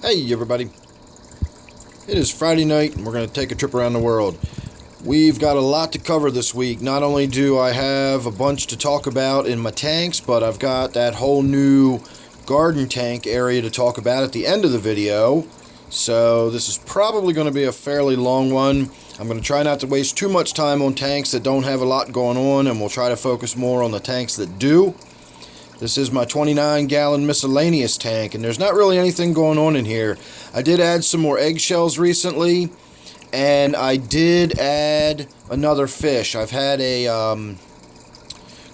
Hey everybody, it is Friday night and we're going to take a trip around the world. We've got a lot to cover this week. Not only do I have a bunch to talk about in my tanks, but I've got that whole new garden tank area to talk about at the end of the video. So this is probably going to be a fairly long one. I'm going to try not to waste too much time on tanks that don't have a lot going on, and we'll try to focus more on the tanks that do. This is my 29-gallon miscellaneous tank, and there's not really anything going on in here. I did add some more eggshells recently, and I did add another fish. I've had a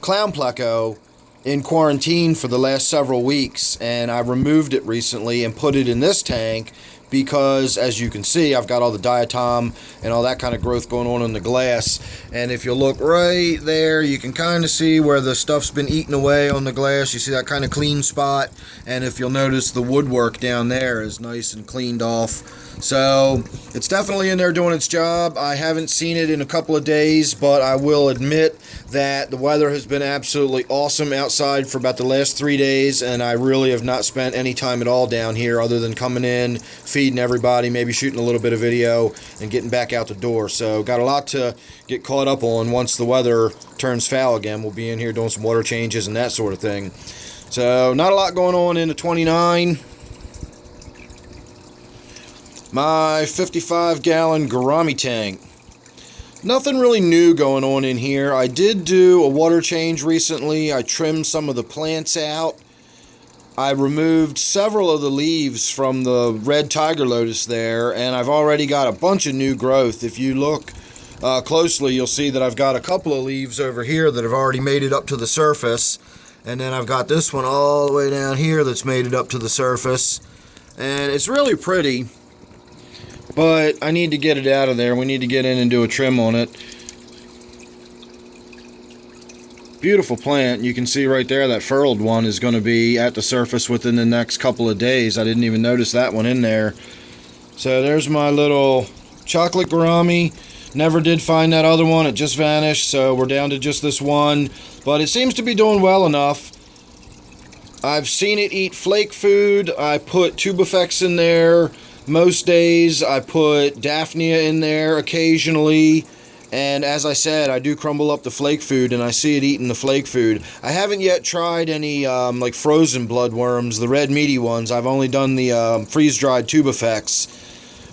clown pleco in quarantine for the last several weeks, and I removed it recently and put it in this tank because, as you can see, I've got all the diatom and all that kind of growth going on in the glass. And if you look right there, you can kind of see where the stuff's been eaten away on the glass. You see that kind of clean spot, and if you'll notice, the woodwork down there is nice and cleaned off. So it's definitely in there doing its job. I haven't seen it in a couple of days, but I will admit that the weather has been absolutely awesome outside for about the last 3 days, and I really have not spent any time at all down here other than coming in, feeding everybody, maybe shooting a little bit of video, and getting back out the door. So got a lot to get caught up on once the weather turns foul again. We'll be in here doing some water changes and that sort of thing. So not a lot going on in the 29. My 55-gallon Gourami tank. Nothing really new going on in here. I did do a water change recently. I trimmed some of the plants out. I removed several of the leaves from the red tiger lotus there, and I've already got a bunch of new growth. If you look closely, you'll see that I've got a couple of leaves over here that have already made it up to the surface, and then I've got this one all the way down here that's made it up to the surface, and it's really pretty. But I need to get it out of there. We need to get in and do a trim on it. Beautiful plant. You can see right there that furled one is going to be at the surface within the next couple of days. I didn't even notice that one in there. So there's my little chocolate gourami. Never did find that other one. It just vanished. So we're down to just this one. But it seems to be doing well enough. I've seen it eat flake food. I put tubifex in there. Most days I put Daphnia in there occasionally, and as I said, I do crumble up the flake food and I see it eating the flake food. I haven't yet tried any like frozen bloodworms, the red meaty ones. I've only done the freeze-dried tubifex,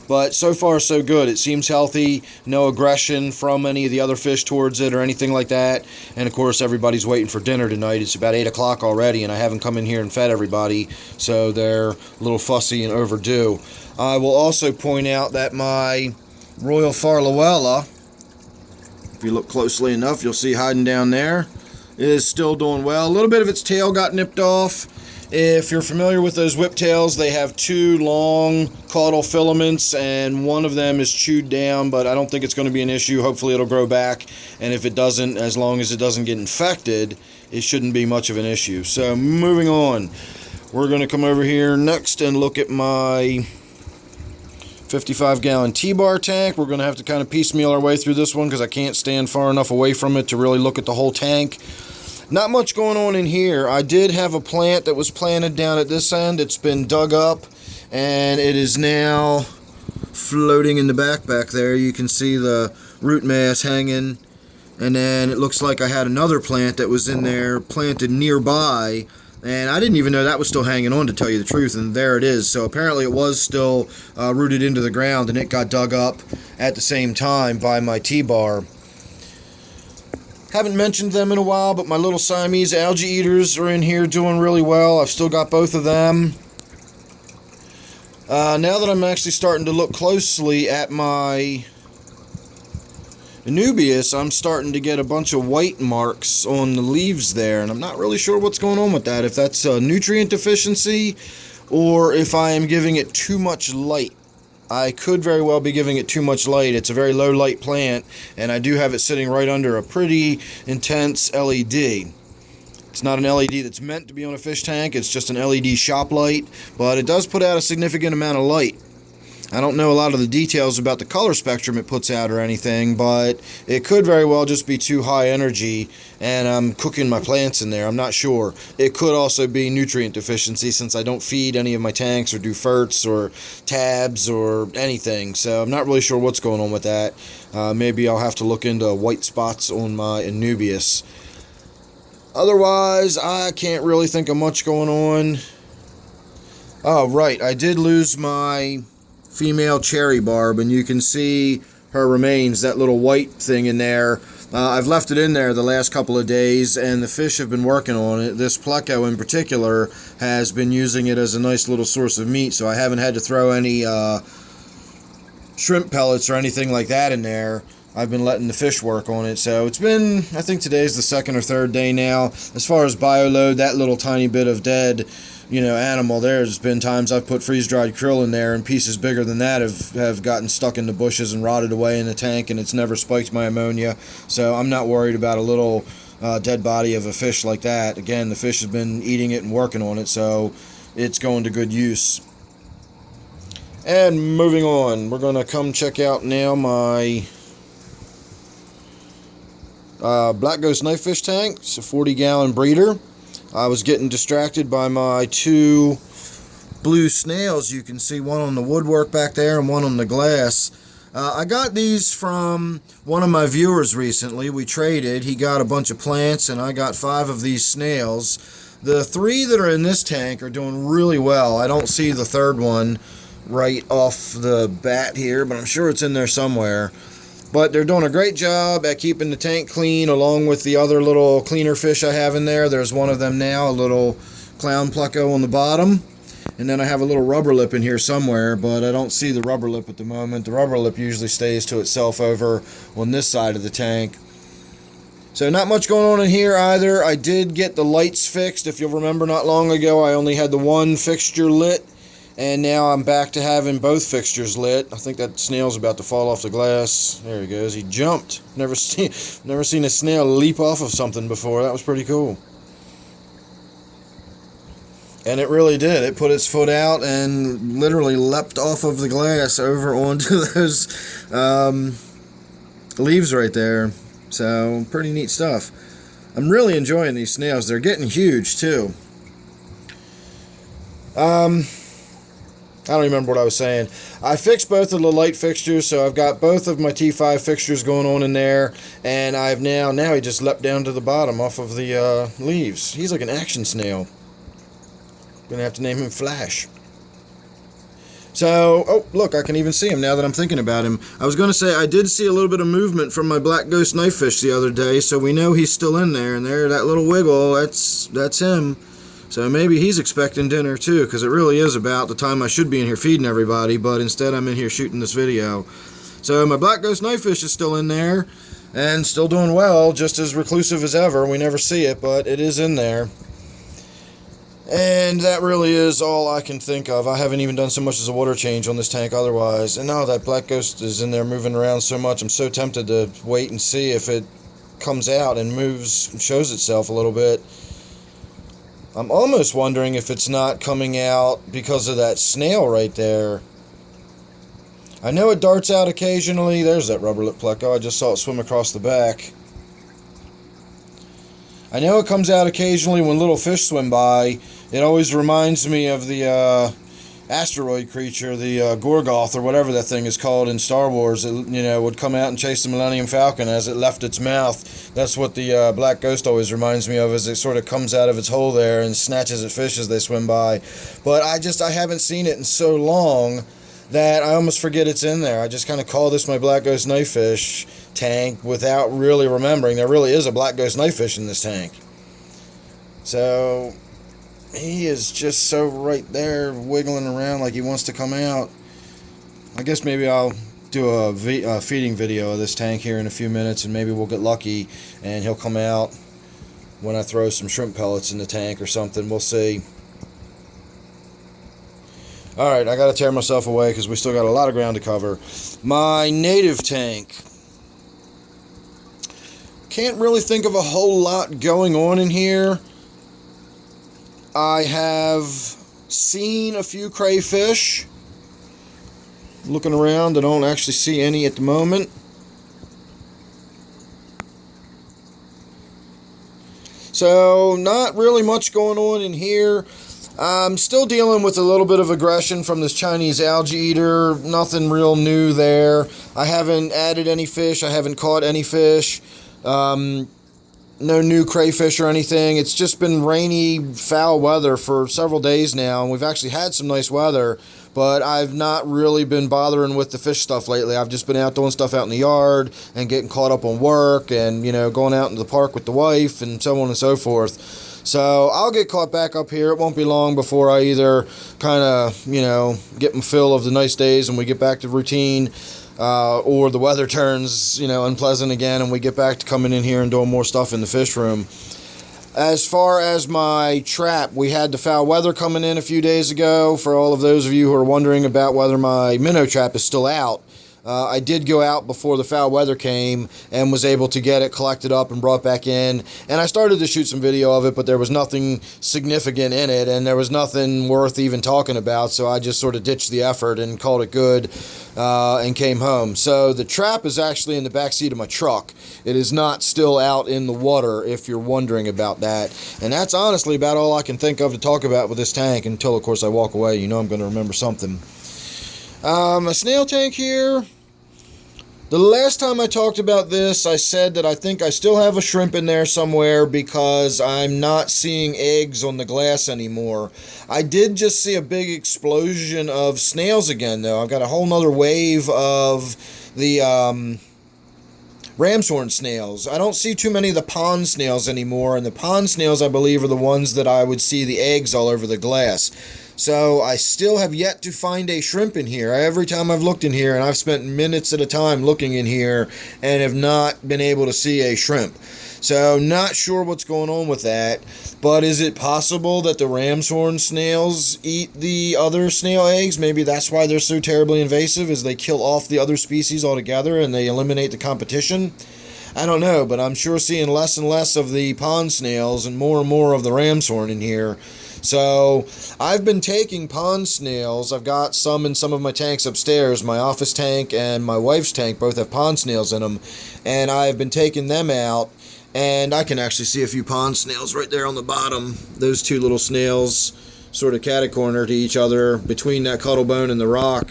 but so far so good. It seems healthy, no aggression from any of the other fish towards it or anything like that. And of course everybody's waiting for dinner tonight. It's about 8 o'clock already and I haven't come in here and fed everybody, so they're a little fussy and overdue. I will also point out that my Royal Farlowella, if you look closely enough, you'll see hiding down there, is still doing well. A little bit of its tail got nipped off. If you're familiar with those whiptails, they have two long caudal filaments, and one of them is chewed down, but I don't think it's going to be an issue. Hopefully it'll grow back, and if it doesn't, as long as it doesn't get infected, it shouldn't be much of an issue. So moving on, we're going to come over here next and look at my 55-gallon TBar tank. We're going to have to kind of piecemeal our way through this one because I can't stand far enough away from it to really look at the whole tank. Not much going on in here. I did have a plant that was planted down at this end. It's been dug up and it is now floating in the back there. You can see the root mass hanging, and then it looks like I had another plant that was in there planted nearby, and I didn't even know that was still hanging on, to tell you the truth, and there it is. So apparently it was still rooted into the ground, and it got dug up at the same time by my TBar. Haven't mentioned them in a while, but my little Siamese algae eaters are in here doing really well. I've still got both of them. Now that I'm actually starting to look closely at my Anubius, I'm starting to get a bunch of white marks on the leaves there, and I'm not really sure what's going on with that, if that's a nutrient deficiency or if I am giving it too much light. I could very well be giving it too much light. It's a very low light plant, and I do have it sitting right under a pretty intense LED. It's not an LED that's meant to be on a fish tank, it's just an LED shop light, but it does put out a significant amount of light. I don't know a lot of the details about the color spectrum it puts out or anything, but it could very well just be too high energy and I'm cooking my plants in there. I'm not sure. It could also be nutrient deficiency since I don't feed any of my tanks or do ferts or tabs or anything. So I'm not really sure what's going on with that. Maybe I'll have to look into white spots on my Anubius. Otherwise, I can't really think of much going on. Oh, right. I did lose my female cherry barb, and you can see her remains, that little white thing in there. I've left it in there the last couple of days, and the fish have been working on it. This pleco in particular has been using it as a nice little source of meat, so I haven't had to throw any shrimp pellets or anything like that in there. I've been letting the fish work on it. So it's been, I think today's the second or third day now. As far as bioload, that little tiny bit of dead, animal, there's been times I've put freeze-dried krill in there and pieces bigger than that have gotten stuck in the bushes and rotted away in the tank, and it's never spiked my ammonia. So I'm not worried about a little dead body of a fish like that. Again, the fish has been eating it and working on it, so it's going to good use. And moving on, we're going to come check out now my Black Ghost Knifefish tank. It's a 40-gallon breeder. I was getting distracted by my two blue snails. You can see one on the woodwork back there and one on the glass. I got these from one of my viewers recently. We traded. He got a bunch of plants and I got 5 of these snails. The 3 that are in this tank are doing really well. I don't see the third one right off the bat here, but I'm sure it's in there somewhere. But they're doing a great job at keeping the tank clean, along with the other little cleaner fish I have in there. There's one of them now, a little clown pleco on the bottom. And then I have a little rubber lip in here somewhere, but I don't see the rubber lip at the moment. The rubber lip usually stays to itself over on this side of the tank. So not much going on in here either. I did get the lights fixed. If you'll remember, not long ago I only had the one fixture lit. And now I'm back to having both fixtures lit. I think that snail's about to fall off the glass. There he goes. He jumped. Never seen a snail leap off of something before. That was pretty cool. And it really did. It put its foot out and literally leapt off of the glass over onto those leaves right there. So, pretty neat stuff. I'm really enjoying these snails. They're getting huge, too. I don't remember what I was saying. I fixed both of the light fixtures, so I've got both of my T5 fixtures going on in there, and I've now he just leapt down to the bottom off of the leaves. He's like an action snail. Gonna have to name him Flash. So, oh, look, I can even see him now that I'm thinking about him. I was gonna say, I did see a little bit of movement from my Black Ghost Knifefish the other day, so we know he's still in there, and there, that little wiggle, that's him. So maybe he's expecting dinner too, because it really is about the time I should be in here feeding everybody, but instead I'm in here shooting this video. So my Black Ghost Knifefish is still in there, and still doing well, just as reclusive as ever. We never see it, but it is in there. And that really is all I can think of. I haven't even done so much as a water change on this tank otherwise. And now that Black Ghost is in there moving around so much, I'm so tempted to wait and see if it comes out and moves, shows itself a little bit. I'm almost wondering if it's not coming out because of that snail right there. I know it darts out occasionally. There's that rubber lip pleco. I just saw it swim across the back. I know it comes out occasionally when little fish swim by. It always reminds me of the asteroid creature, the Gorgoth, or whatever that thing is called in Star Wars. It, would come out and chase the Millennium Falcon as it left its mouth. That's what the Black Ghost always reminds me of, as it sort of comes out of its hole there and snatches at fish as they swim by. But I haven't seen it in so long that I almost forget it's in there. I just kind of call this my Black Ghost Knifefish tank without really remembering there really is a Black Ghost Knifefish in this tank. So he is just so right there wiggling around like he wants to come out. I guess maybe I'll do a feeding video of this tank here in a few minutes, and maybe we'll get lucky and he'll come out when I throw some shrimp pellets in the tank or something. We'll see. Alright, I gotta tear myself away because we still got a lot of ground to cover. My native tank. Can't really think of a whole lot going on in here. I have seen a few crayfish. Looking around, I don't actually see any at the moment. So, not really much going on in here. I'm still dealing with a little bit of aggression from this Chinese algae eater. Nothing real new there. I haven't added any fish. I haven't caught any fish. No new crayfish or anything. It's just been rainy, foul weather for several days now, and we've actually had some nice weather, but I've not really been bothering with the fish stuff lately. I've just been out doing stuff out in the yard and getting caught up on work and, going out into the park with the wife and so on and so forth. So I'll get caught back up here. It won't be long before I either kind of, get my fill of the nice days and we get back to routine, or the weather turns, unpleasant again and we get back to coming in here and doing more stuff in the fish room. As far as my trap, we had the foul weather coming in a few days ago. For all of those of you who are wondering about whether my minnow trap is still out, I did go out before the foul weather came and was able to get it collected up and brought back in. And I started to shoot some video of it, but there was nothing significant in it, and there was nothing worth even talking about. So I just sort of ditched the effort and called it good and came home. So the trap is actually in the back seat of my truck. It is not still out in the water, if you're wondering about that. And that's honestly about all I can think of to talk about with this tank until, of course, I walk away. I'm going to remember something. A snail tank here. The last time I talked about this, I said that I think I still have a shrimp in there somewhere because I'm not seeing eggs on the glass anymore. I did just see a big explosion of snails again, though. I've got a whole nother wave of the ram's horn snails. I don't see too many of the pond snails anymore, and the pond snails, I believe, are the ones that I would see the eggs all over the glass. So I still have yet to find a shrimp in here. Every time I've looked in here, and I've spent minutes at a time looking in here, and have not been able to see a shrimp. So not sure what's going on with that. But is it possible that the ram's horn snails eat the other snail eggs? Maybe that's why they're so terribly invasive, is they kill off the other species altogether and they eliminate the competition? I don't know, but I'm sure seeing less and less of the pond snails and more of the ram's horn in here. So I've been taking pond snails. I've got some in some of my tanks upstairs. My office tank and my wife's tank both have pond snails in them. And I've been taking them out. And I can actually see a few pond snails right there on the bottom. Those two little snails sort of catty-corner to each other between that cuttlebone and the rock.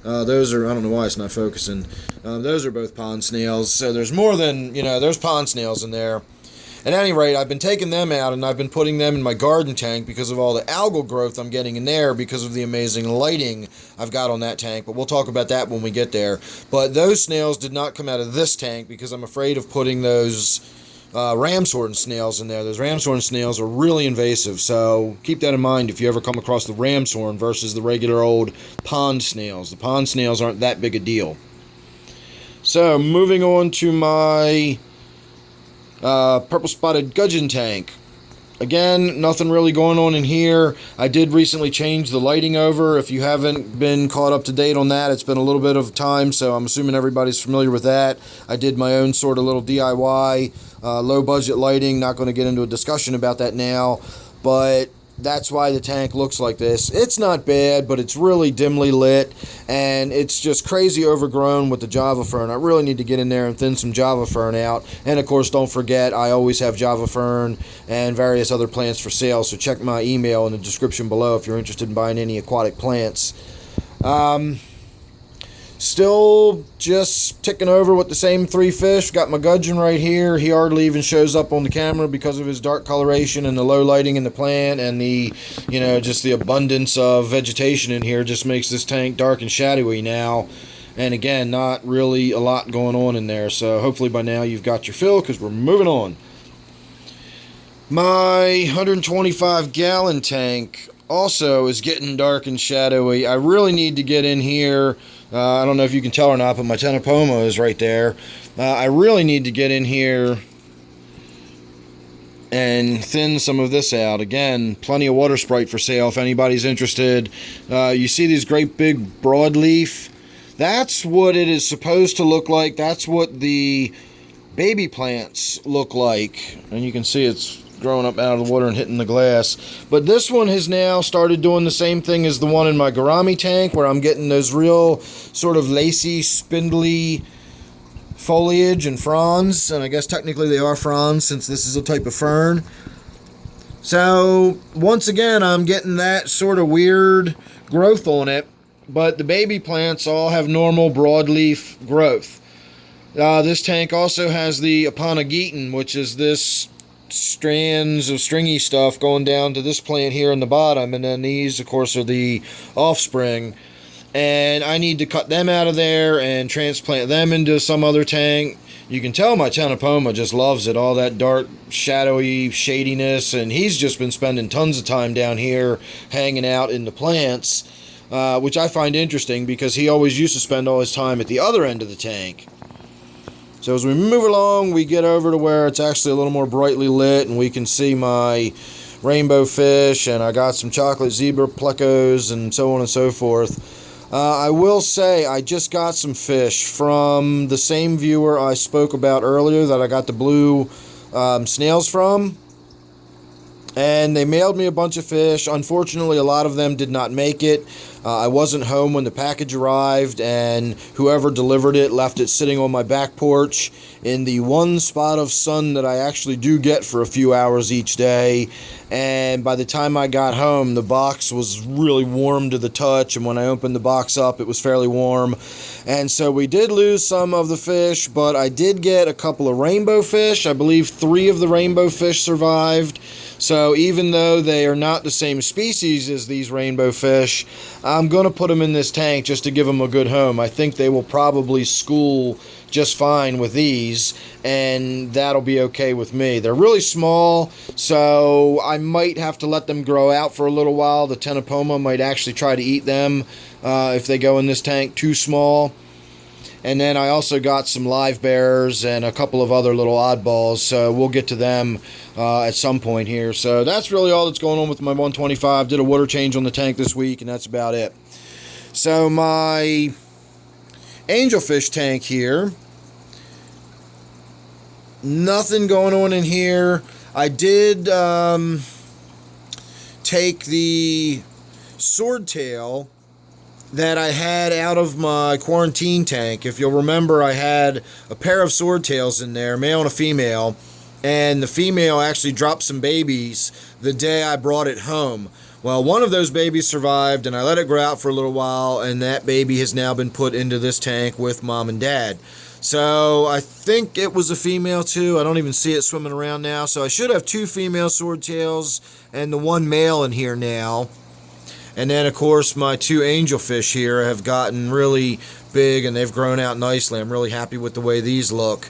Those are, I don't know why it's not focusing. Those are both pond snails. So there's more than, there's pond snails in there. At any rate, I've been taking them out and I've been putting them in my garden tank because of all the algal growth I'm getting in there because of the amazing lighting I've got on that tank. But we'll talk about that when we get there. But those snails did not come out of this tank because I'm afraid of putting those ram's horn snails in there. Those ram's horn snails are really invasive, so keep that in mind if you ever come across the ram's horn versus the regular old pond snails. The pond snails aren't that big a deal. So, moving on to my purple spotted gudgeon tank. Again, nothing really going on in here. I did recently change the lighting over. If you haven't been caught up to date on that, it's been a little bit of time, so I'm assuming everybody's familiar with that. I did my own sort of little DIY, low budget lighting. Not going to get into a discussion about that now, but that's why the tank looks like this. It's not bad, but it's really dimly lit, and it's just crazy overgrown with the Java fern. I really need to get in there and thin some Java fern out. And of course, don't forget, I always have Java fern and various other plants for sale, so check my email in the description below if you're interested in buying any aquatic plants. Still just ticking over with the same three fish. Got my gudgeon right here. He hardly even shows up on the camera because of his dark coloration and the low lighting in the plant, and the, just the abundance of vegetation in here just makes this tank dark and shadowy now. And again, not really a lot going on in there. So hopefully by now you've got your fill, because we're moving on. My 125-gallon tank also is getting dark and shadowy. I really need to get in here. I don't know if you can tell or not, but my ton of Pomo is right there. I really need to get in here and thin some of this out. Again, plenty of water sprite for sale if anybody's interested. You see these great big broadleaf? That's what it is supposed to look like. That's what the baby plants look like. And you can see it's growing up out of the water and hitting the glass. But this one has now started doing the same thing as the one in my Gourami tank, where I'm getting those real sort of lacy, spindly foliage and fronds. And I guess technically they are fronds since this is a type of fern. So once again, I'm getting that sort of weird growth on it. But the baby plants all have normal broadleaf growth. This tank also has the Aponogeton, which is this strands of stringy stuff going down to this plant here in the bottom, and then these, of course, are the offspring. And I need to cut them out of there and transplant them into some other tank. You can tell my Pomo just loves it, all that dark, shadowy shadiness, and he's just been spending tons of time down here hanging out in the plants. Which I find interesting because he always used to spend all his time at the other end of the tank. So as we move along, we get over to where it's actually a little more brightly lit, and we can see my rainbow fish, and I got some chocolate zebra plecos, and so on and so forth. I will say I just got some fish from the same viewer I spoke about earlier that I got the blue snails from. And they mailed me a bunch of fish. Unfortunately, a lot of them did not make it. I wasn't home when the package arrived, and whoever delivered it left it sitting on my back porch in the one spot of sun that I actually do get for a few hours each day. And by the time I got home, the box was really warm to the touch, and when I opened the box up, it was fairly warm. And so we did lose some of the fish, but I did get a couple of rainbow fish. I believe 3 of the rainbow fish survived. So even though they are not the same species as these rainbow fish, I'm going to put them in this tank just to give them a good home. I think they will probably school just fine with these, and that'll be okay with me. They're really small, so I might have to let them grow out for a little while. The Pomo might actually try to eat them if they go in this tank too small. And then I also got some live bears and a couple of other little oddballs, so we'll get to them at some point here. So that's really all that's going on with my 125. Did a water change on the tank this week, and that's about it. So my angelfish tank here, nothing going on in here. I did take the swordtail that I had out of my quarantine tank. If you'll remember, I had a pair of swordtails in there, male and a female, and the female actually dropped some babies the day I brought it home. Well, one of those babies survived, and I let it grow out for a little while, and that baby has now been put into this tank with mom and dad. So I think it was a female too. I don't even see it swimming around now. So I should have 2 female swordtails and the 1 male in here now. And then, of course, my 2 angelfish here have gotten really big, and they've grown out nicely. I'm really happy with the way these look.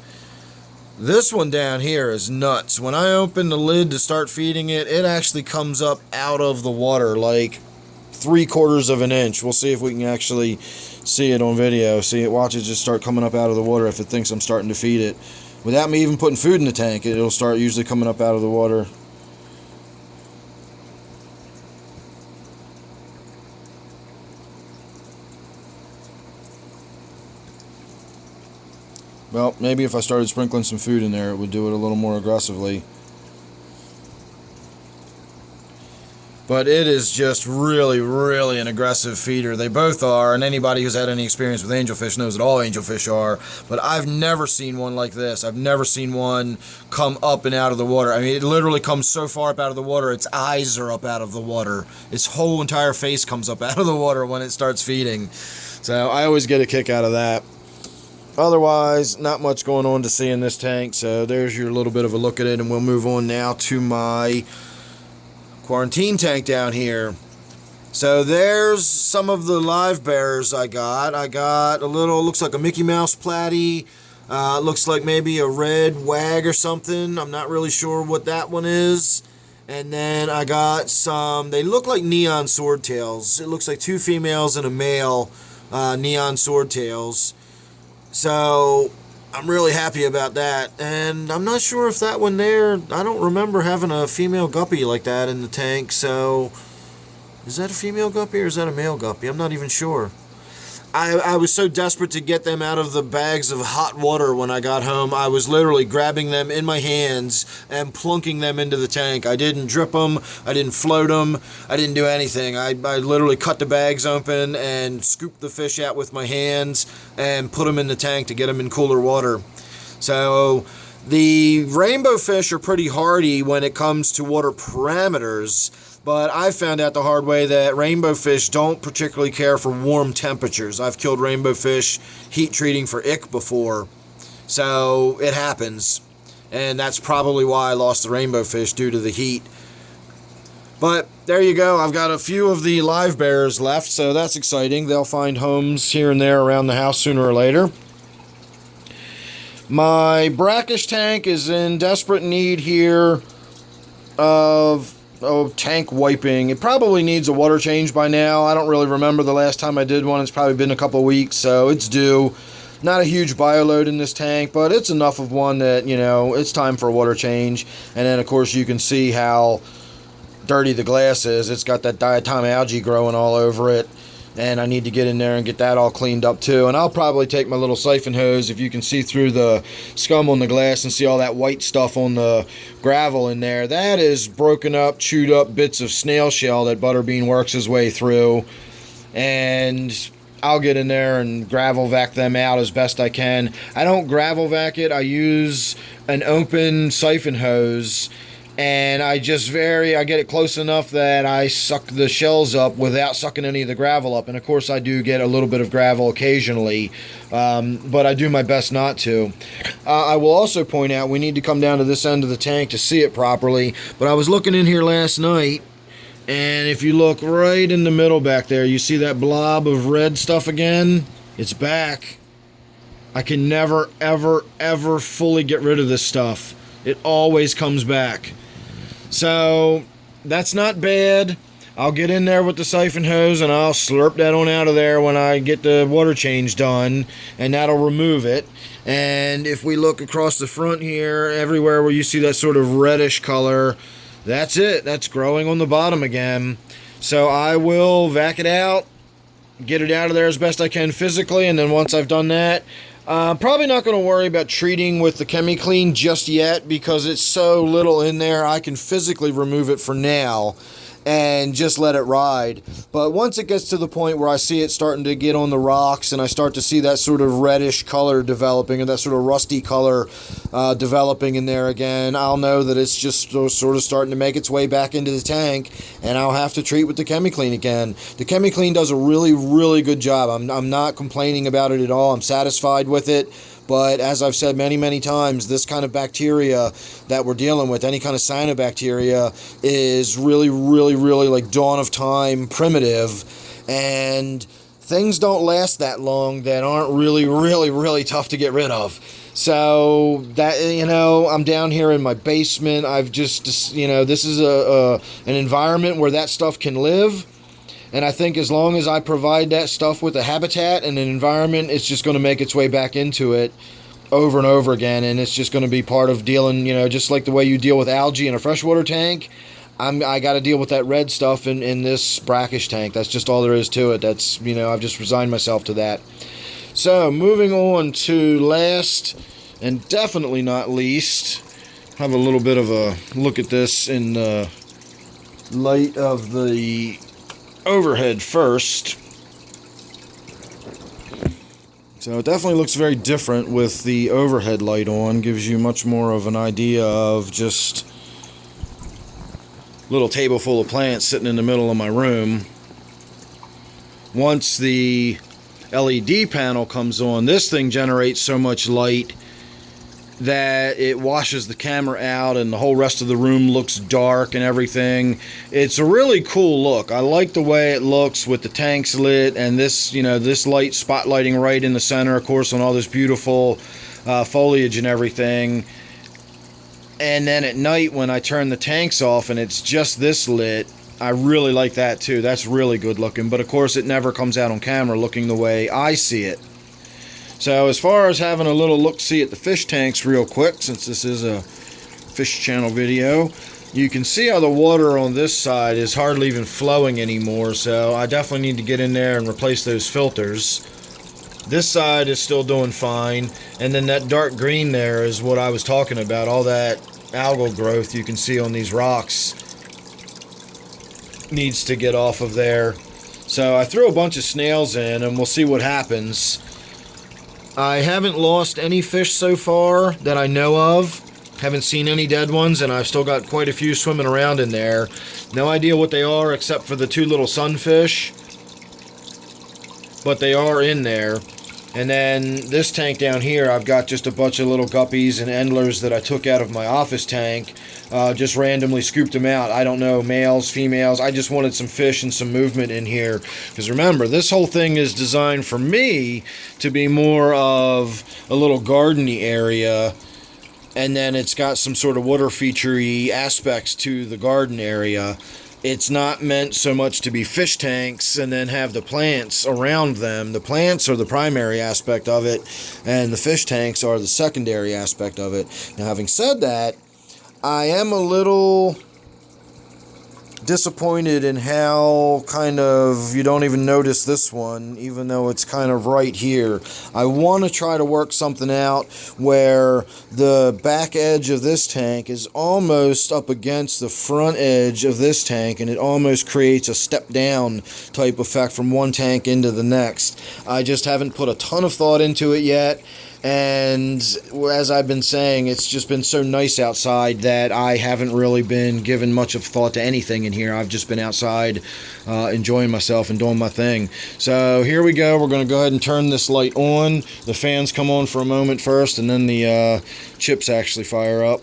This one down here is nuts. When I open the lid to start feeding it, it actually comes up out of the water like 3/4 of an inch. We'll see if we can actually see it on video. See it, watch it just start coming up out of the water if it thinks I'm starting to feed it. Without me even putting food in the tank, it'll start usually coming up out of the water. Well, maybe if I started sprinkling some food in there, it would do it a little more aggressively. But it is just really, really an aggressive feeder. They both are, and anybody who's had any experience with angelfish knows that all angelfish are. But I've never seen one like this. I've never seen one come up and out of the water. I mean, it literally comes so far up out of the water, its eyes are up out of the water. Its whole entire face comes up out of the water when it starts feeding. So I always get a kick out of that. Otherwise, not much going on to see in this tank, so there's your little bit of a look at it, and we'll move on now to my quarantine tank down here. So there's some of the live bears I got. I got a little, looks like a Mickey Mouse platy. Looks like maybe a red wag or something. I'm not really sure what that one is. And then I got some, they look like neon swordtails. It looks like 2 females and a male neon swordtails. So I'm really happy about that. And I'm not sure if that one there, I don't remember having a female guppy like that in the tank. So is that a female guppy or is that a male guppy? I'm not even sure. I was so desperate to get them out of the bags of hot water when I got home. I was literally grabbing them in my hands and plunking them into the tank. I didn't drip them. I didn't float them. I didn't do anything. I literally cut the bags open and scooped the fish out with my hands and put them in the tank to get them in cooler water. So the rainbow fish are pretty hardy when it comes to water parameters. But I found out the hard way that rainbow fish don't particularly care for warm temperatures. I've killed rainbow fish heat treating for ick before, so it happens. And that's probably why I lost the rainbow fish, due to the heat. But there you go. I've got a few of the live bearers left, so that's exciting. They'll find homes here and there around the house sooner or later. My brackish tank is in desperate need here of tank wiping. It probably needs a water change by now. I don't really remember the last time I did one. It's probably been a couple weeks, so it's due. Not a huge bioload in this tank, but it's enough of one that, you know, it's time for a water change. And then, of course, you can see how dirty the glass is. It's got that diatom algae growing all over it. And I need to get in there and get that all cleaned up too. And I'll probably take my little siphon hose, if you can see through the scum on the glass and see all that white stuff on the gravel in there. That is broken up, chewed up bits of snail shell that Butterbean works his way through. And I'll get in there and gravel vac them out as best I can. I don't gravel vac it. I use an open siphon hose. And I get it close enough that I suck the shells up without sucking any of the gravel up. And of course I do get a little bit of gravel occasionally, but I do my best not to. I will also point out, we need to come down to this end of the tank to see it properly, but I was looking in here last night, and if you look right in the middle back there, you see that blob of red stuff again? It's back. I can never, ever, ever fully get rid of this stuff. It always comes back. So that's not bad. I'll get in there with the siphon hose and I'll slurp that on out of there when I get the water change done, and that'll remove it. And if we look across the front here, everywhere where you see that sort of reddish color, that's it. That's growing on the bottom again. So I will vac it out, get it out of there as best I can physically, and then once I've done that, probably not going to worry about treating with the ChemiClean just yet, because it's so little in there. I can physically remove it for now and just let it ride. But once it gets to the point where I see it starting to get on the rocks and I start to see that sort of reddish color developing, or that sort of rusty color developing in there again, I'll know that it's just sort of starting to make its way back into the tank, and I'll have to treat with the ChemiClean again. The ChemiClean does a really, really good job. I'm not complaining about it at all. I'm satisfied with it. But as I've said many, many times, this kind of bacteria that we're dealing with, any kind of cyanobacteria, is really, really, really like dawn of time primitive. And things don't last that long that aren't really, really, really tough to get rid of. So that, you know, I'm down here in my basement. I've just, you know, this is an environment where that stuff can live. And I think as long as I provide that stuff with a habitat and an environment, it's just going to make its way back into it over and over again. And it's just going to be part of dealing, you know, just like the way you deal with algae in a freshwater tank. I got to deal with that red stuff in this brackish tank. That's just all there is to it. That's, you know, I've just resigned myself to that. So moving on to last and definitely not least, have a little bit of a look at this in the light of the overhead first. So it definitely looks very different with the overhead light on. Gives you much more of an idea of just a little table full of plants sitting in the middle of my room. Once the LED panel comes on, this thing generates so much light that it washes the camera out and the whole rest of the room looks dark and everything. It's a really cool look. I like the way it looks with the tanks lit and this, you know, this light spotlighting right in the center, of course, on all this beautiful foliage and everything. And then at night when I turn the tanks off and it's just this lit, I really like that too. That's really good looking. But of course it never comes out on camera looking the way I see it. So as far as having a little look-see at the fish tanks real quick, since this is a fish channel video, you can see how the water on this side is hardly even flowing anymore. So I definitely need to get in there and replace those filters. This side is still doing fine, and then that dark green there is what I was talking about. All that algal growth you can see on these rocks needs to get off of there. So I threw a bunch of snails in, and we'll see what happens. I haven't lost any fish so far that I know of. Haven't seen any dead ones, and I've still got quite a few swimming around in there. No idea what they are except for the two little sunfish, but they are in there. And then this tank down here, I've got just a bunch of little guppies and endlers that I took out of my office tank. Just randomly scooped them out. I don't know, males, females. I just wanted some fish and some movement in here. Because remember, this whole thing is designed for me to be more of a little gardeny area. And then it's got some sort of water feature-y aspects to the garden area. It's not meant so much to be fish tanks and then have the plants around them. The plants are the primary aspect of it, and the fish tanks are the secondary aspect of it. Now, having said that, I am a little disappointed in how kind of you don't even notice this one, even though it's kind of right here. I want to try to work something out where the back edge of this tank is almost up against the front edge of this tank, and it almost creates a step down type effect from one tank into the next. I just haven't put a ton of thought into it yet. And as I've been saying, it's just been so nice outside that I haven't really been giving much of thought to anything in here. I've just been outside enjoying myself and doing my thing. So here we go. We're going to go ahead and turn this light on. The fans come on for a moment first, and then the chips actually fire up.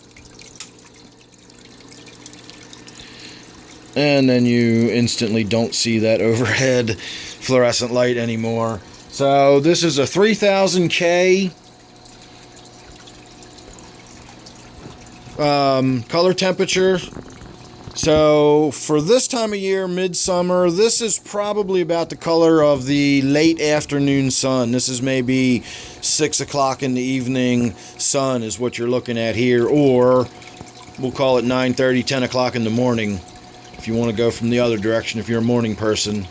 And then you instantly don't see that overhead fluorescent light anymore. So this is a 3000K color temperature. So for this time of year, midsummer, this is probably about the color of the late afternoon sun. This is maybe 6 o'clock in the evening sun is what you're looking at here, or we'll call it 9:30, 10 o'clock in the morning if you want to go from the other direction if you're a morning person.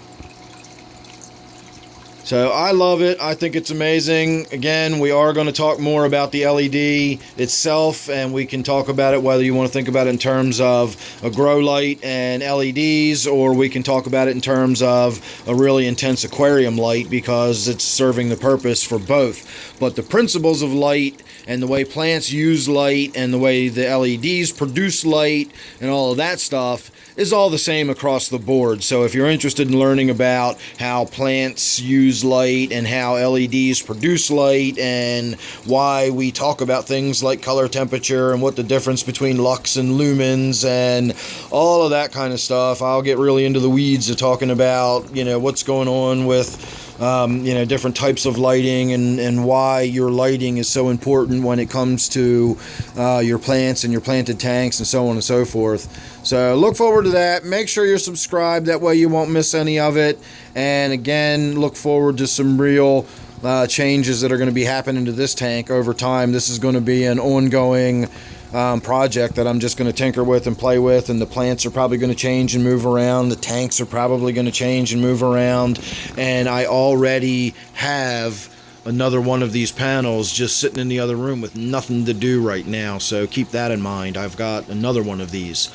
So I love it. I think it's amazing. Again, we are going to talk more about the LED itself, and we can talk about it whether you want to think about it in terms of a grow light and LEDs, or we can talk about it in terms of a really intense aquarium light, because it's serving the purpose for both. But the principles of light and the way plants use light and the way the LEDs produce light and all of that stuff is all the same across the board. So if you're interested in learning about how plants use light and how LEDs produce light and why we talk about things like color temperature and what the difference between lux and lumens and all of that kind of stuff, I'll get really into the weeds of talking about, you know, what's going on with different types of lighting and why your lighting is so important when it comes to your plants and your planted tanks and so on and so forth. So look forward to that. Make sure you're subscribed. That way you won't miss any of it. And again, look forward to some real changes that are going to be happening to this tank over time. This is going to be an ongoing project that I'm just going to tinker with and play with, and the plants are probably going to change and move around. The tanks are probably going to change and move around, and I already have another one of these panels just sitting in the other room with nothing to do right now, so keep that in mind. I've got another one of these.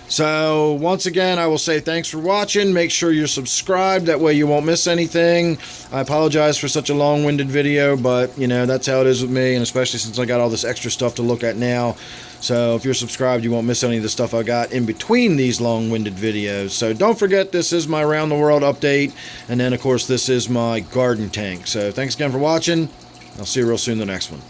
So once again, I will say thanks for watching. Make sure you're subscribed, that way you won't miss anything. I apologize for such a long-winded video, but you know, that's how it is with me, and especially since I got all this extra stuff to look at now. So if you're subscribed, you won't miss any of the stuff I got in between these long-winded videos. So don't forget, this is my Around the World update, and then of course this is my garden tank. So thanks again for watching. I'll see you real soon in the next one.